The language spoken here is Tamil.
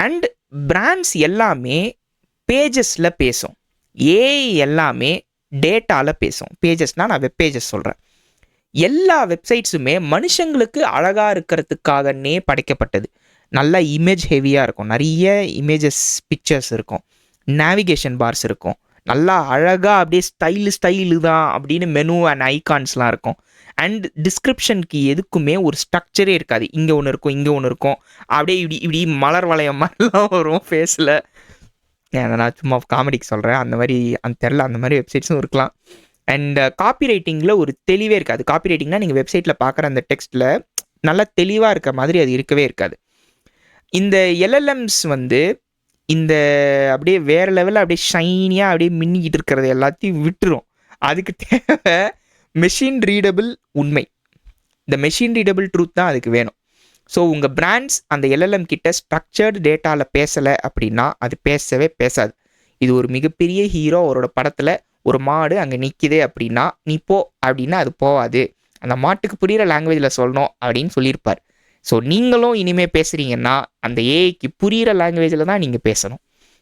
அண்ட் பிராண்ட்ஸ் எல்லாமே பேஜஸில் பேசும். ஏஐ எல்லாமே டேட்டாவில் பேசும். பேஜஸ்னால் நான் வெப் பேஜஸ் சொல்கிறேன். எல்லா வெப்சைட்ஸுமே மனுஷங்களுக்கு அழகாக இருக்கிறதுக்காகனே படைக்கப்பட்டது. நல்லா இமேஜ் ஹெவியாக இருக்கும், நிறைய இமேஜஸ் பிக்சர்ஸ் இருக்கும், நேவிகேஷன் பார்ஸ் இருக்கும், நல்லா அழகாக அப்படியே ஸ்டைலு தான் அப்படின்னு மெனு அண்ட் ஐகான்ஸ்லாம் இருக்கும். அண்ட் டிஸ்கிரிப்ஷனுக்கு எதுக்குமே ஒரு ஸ்ட்ரக்சரே இருக்காது. இங்கே ஒன்று இருக்கும், இங்கே ஒன்று இருக்கும், அப்படியே இப்படி இப்படி மலர் வளையம் மாதிரிலாம் வரும் ஃபேஸில். நான் சும்மா காமெடிக்கு சொல்கிறேன். அந்த மாதிரி தெரில, அந்த மாதிரி வெப்சைட்ஸும் இருக்கலாம். அண்ட் காப்பி ரைட்டிங்கில் ஒரு தெளிவே இருக்காது. காப்பி ரைட்டிங்னால் நீங்கள் வெப்சைட்டில் பார்க்குற அந்த டெக்ஸ்ட்டில் நல்லா தெளிவாக இருக்க மாதிரி அது இருக்கவே இருக்காது. இந்த எல்எல்எம்ஸ் வந்து இந்த அப்படியே வேறு லெவலில் அப்படியே ஷைனியாக அப்படியே மின்னிக்கிட்டு இருக்கிறது எல்லாத்தையும் விட்டுரும். அதுக்கு தேவை மெஷின் ரீடபிள் உண்மை. இந்த மெஷின் ரீடபிள் ட்ரூத் தான் அதுக்கு வேணும். ஸோ உங்கள் பிராண்ட்ஸ் அந்த எல்எல்எம் கிட்ட ஸ்ட்ரக்சர்டு டேட்டாவில் பேசலை அப்படின்னா அது பேசவே பேசாது. இது ஒரு மிகப்பெரிய ஹீரோ அவரோட படத்தில் ஒரு மாடு அங்கே நிற்கிது அப்படின்னா நீ போ அப்படின்னா அது போகாது. அந்த மாட்டுக்கு புரிகிற லாங்குவேஜில் சொல்லணும் அப்படின்னு சொல்லியிருப்பார். ஸோ நீங்களும் இனிமேல் பேசுகிறீங்கன்னா அந்த ஏஐக்கு புரிகிற லாங்குவேஜில் தான் நீங்கள் பேசணும்.